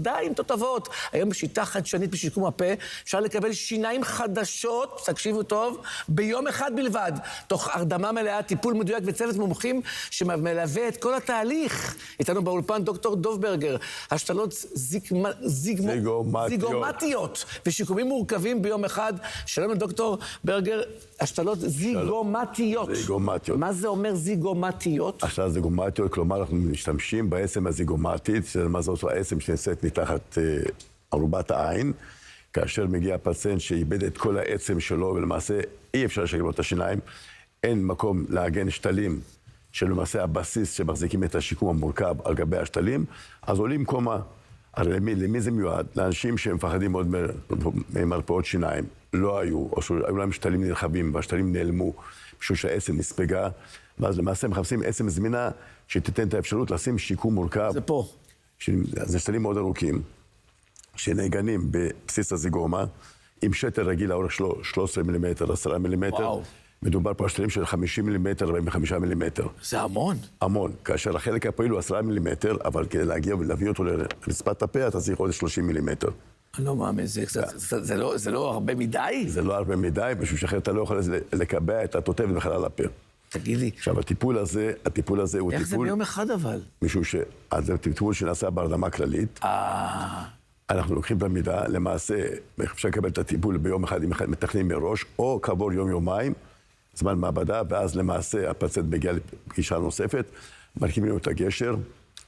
די עם תותבות. היום בשיטה חדשנית בשיקום הפה, אפשר לקבל שיניים חדשות, תקשיבו טוב, ביום אחד בלבד, תוך הרדמה מלאה, טיפול מדויק וצוות מומחים שמלווה את כל התהליך. איתנו באולפן דוקטור דוב ברגר, השתלות זיגומטיות ושיקומים מורכבים ביום אחד. שלום לדוקטור ברגר, השתלות זיגומטיות. מה זה אומר זיגומטיות? השתלות זיגומטיות, כלומר אנחנו משתמשים בעצם הזיגומטית, מה זאת העצם שנמצאת מתחת ערובת העין, כאשר מגיע הפציינט שאיבד את כל העצם שלו, ולמעשה אי אפשר לשקם לו את השיניים, אין מקום להגן שתלים, שלמעשה הבסיס שמחזיקים את השיקום המורכב על גבי השתלים, אז עולים קומה. הרי למי זה מיועד? לאנשים שהם מפחדים מאוד ממרפאות שיניים. לא היו, או שהיו להם שתלים נרחבים, והשתלים נעלמו, בשביל שהעצם נספגה, ואז למעשה מחפשים עצם זמינה שתיתן את האפשרות לשים שיקום מורכב. זה פה. זה שתלים מאוד ארוכים, שנגנים בבסיס הזיגומה, עם שתל רגיל, האורך שלו 13 מילימטר, 10 מילימטר. וואו. מדובר פה על שתלים של 50 מילימטר, 45 מילימטר. זה המון. המון. כאשר החלק הפעיל הוא 10 מילימטר, אבל כדי להגיע ולהביא אותו לרצפת הפה, אתה צריך עוד 30 מילימטר. אני לא מאמין, זה לא הרבה מדי? זה לא הרבה מדי, בשביל שאחר אתה לא יכול לקבע את התותבת בחלל הפה. תגיד לי. עכשיו, הטיפול הזה הוא טיפול... איך זה ביום אחד אבל? משום זה טיפול שנעשה בהרדמה כללית. אנחנו לוקחים את המידה, למעשה, אפשר לקבל את הטיפול ביום אחד, אם מתכננים מראש, או כעבור יום-יומיים, זמן מעבדה, ואז למעשה הפציינט מגיע לפגישה נוספת, מרכיבים לו את הגשר,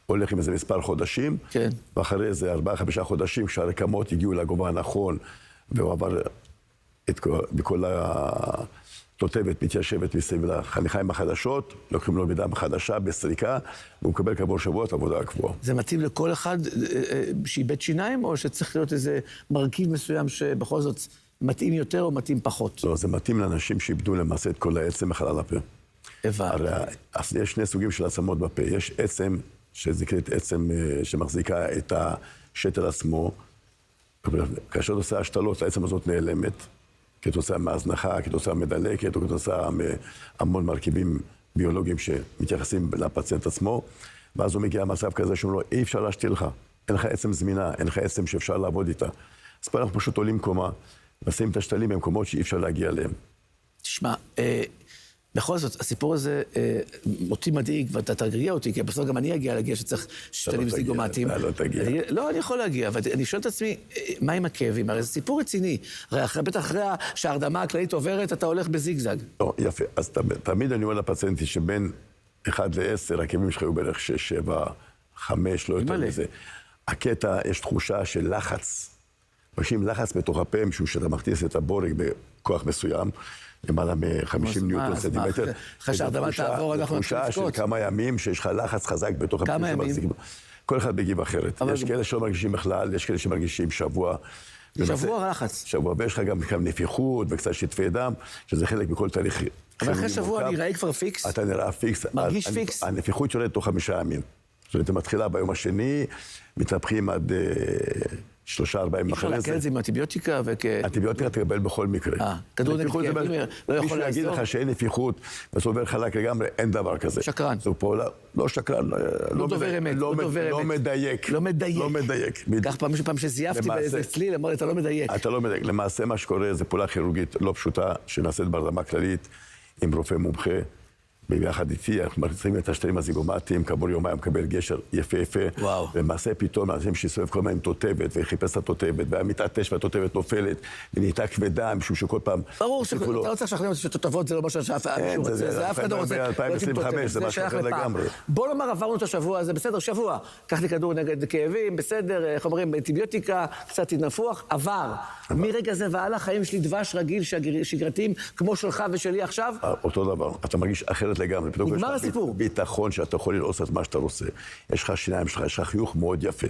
הולך עם איזה מספר חודשים, כן. ואחרי איזה 4-5 חודשים, כשהרקמות הגיעו לגובה הנכון, והוא עבר בכל התותבת מתיישבת מסביב לחניכיים החדשות, לוקחים לו מידה חדשה בסריקה, והוא מקבל כעבור שבועות עבודה קבועה. זה מתאים לכל אחד שאיבד שיניים, או שצריך להיות איזה מרכיב מסוים שבכל זאת מתאים יותר או מתאים פחות? לא, זה מתאים לאנשים שאיבדו למעשה את כל העצם בחלל הפה. הבנתי. אז יש שני סוגים של עצמות בפה. יש עצם, שזה נקראת עצם שמחזיקה את השתל עצמו, כאשר עושה השתלות, העצם הזאת נעלמת, כתוצאה מהזנחה, כתוצאה מדלקת, או כתוצאה מהמון מרכיבים ביולוגיים שמתייחסים לפציינט עצמו, ואז הוא מגיע למצב כזה שאומר לו, אי אפשר להשתיל לך, אין לך עצם זמינה, אין לך עצם שאפשר לעבוד איתה. אז פה אנחנו פשוט עולים קומה, נשים את השתלים במקומות שאי אפשר להגיע אליהם. תשמע, בכל זאת, הסיפור הזה אותי מדאיג, ואתה תרגיע אותי, כי בסוף גם אני אגיע להגיע שצריך שתלים זיגומטיים. אתה לא תגיע. לא, אני יכול להגיע, אבל אני שואל את עצמי, מה עם הכאבים? הרי זה סיפור רציני. הרי בטח אחרי שההרדמה הכללית עוברת, אתה הולך בזיגזג. לא, יפה. אז תמיד אני אומר לפציינטים שבין 1 ל-10, הכאבים שלך היו בערך 6, 7, 5, לא יותר מזה. הקטע, יש תחושה של לחץ. מרגישים לחץ בתוך הפה, משום שאתה מכניס את הבורג בכוח מסוים, למעלה מ-50 ניוטון סנטימטר. אחרי שההרדמה תעבור, אנחנו נתחיל לבכות. תחושה של כמה ימים שיש לך לחץ חזק בתוך הפה. כמה ימים? כל אחד מגיב אחרת. יש כאלה שלא מרגישים בכלל, יש כאלה שמרגישים שבוע. שבוע לחץ. שבוע, ויש לך גם נפיחות וקצת שטפי דם, שזה חלק מכל תהליך. אבל אחרי שבוע אני אראה כבר פיקס? אתה נראה פיקס. מרגיש פיקס? הנפיחות יורדת תוך 5 ימים. זאת אומרת, היא מתחילה ביום השני, מתנפחים עד 3-4 ימים אחרי זה. אפשר להקל את זה עם אנטיביוטיקה אנטיביוטיקה תקבל בכל מקרה. כדור נגד כאבים לא יכול מישהו יגיד לך שאין נפיחות, וזה עובר חלק לגמרי, אין דבר כזה. שקרן. זו פעולה, לא שקרן, לא דובר אמת, לא מדייק. לא מדייק. לא מדייק. כך פעם שזייפתי באיזה צליל, אמר לי, אתה לא מדייק. אתה לא מדייק. למעשה מה שקורה זה פעולה כירורגית לא פשוטה, שנעשית בהרדמה כללית עם רופא מומחה. ביחד איתי, אנחנו מכניסים את השתלים הזיגומטיים, כעבור יומיים מקבל גשר יפה. וואו. ומעשה פתאום, אנשים שסובב כל הזמן עם תותבת, וחיפש את התותבת, והיה מתעטש והתותבת נופלת, ונהייתה כבדה, משום שכל פעם... ברור, אתה לא צריך לשכנע אותי שתותבות זה לא משהו שאף אחד לא רוצה. 2025, זה משהו אחר לגמרי. בוא נאמר, עברנו את השבוע הזה, בסדר, שבוע. קח לי כדור נגד כאבים, בסדר, איך אומרים, אנטיביוטיקה, קצת התנפוח, עבר. מרגע זה והלאה, חיים שלי דבש רגיל, שגרתיים, כמו שלך ושלי עכשיו. אותו דבר, אתה מרגיש אחרת לגמרי. נגמר הסיפור. ביטחון שאתה יכול ללעוס את מה שאתה רוצה. יש לך שיניים שלך, יש לך חיוך מאוד יפה.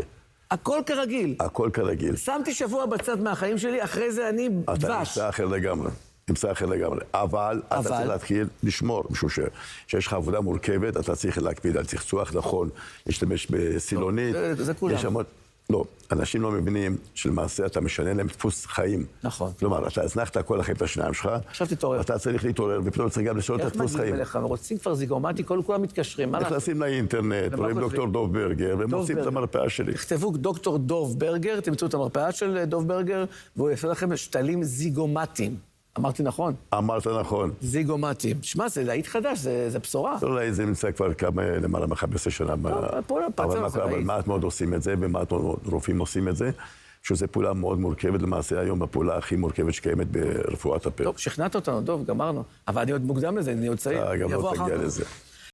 הכל כרגיל. הכל כרגיל. שמתי שבוע בצד מהחיים שלי, אחרי זה אני דבש. אתה נמצא אחר לגמרי. נמצא אחר לגמרי. אבל אתה צריך להתחיל לשמור, משום שיש לך עבודה מורכבת, אתה צריך להקפיד על צחצוח נכון, להשתמש בסילונית. זה כולם. לא, אנשים לא מבינים שלמעשה אתה משנה להם דפוס חיים. נכון. כלומר, אתה הזנחת כל החיים את השיניים שלך. עכשיו תתעורר. אתה צריך להתעורר, ופתאום צריך גם לשנות את איך הדפוס מגיעים חיים. אליך? רוצים כבר זיגומטי, כולם מתקשרים. מה לעשות? נכנסים לאינטרנט, רואים דוקטור דוב ברגר, והם עושים את המרפאה שלי. תכתבו דוקטור דוב ברגר, תמצאו את המרפאה של דוב ברגר, והוא יעשה לכם שתלים זיגומטיים. אמרתי נכון? אמרת נכון. זיגומטיים. שמע, זה להיט חדש, זה בשורה. לא, זה נמצא כבר למעלה מ-15 שנה. אבל מעט מאוד עושים את זה, ומעט מאוד רופאים עושים את זה, שזו פעולה מאוד מורכבת, למעשה היום הפעולה הכי מורכבת שקיימת ברפואת הפה. טוב, שכנעת אותנו, דוב, גמרנו. אבל אני עוד מוקדם לזה, אני עוד צעיר. גם לא תגיע לזה.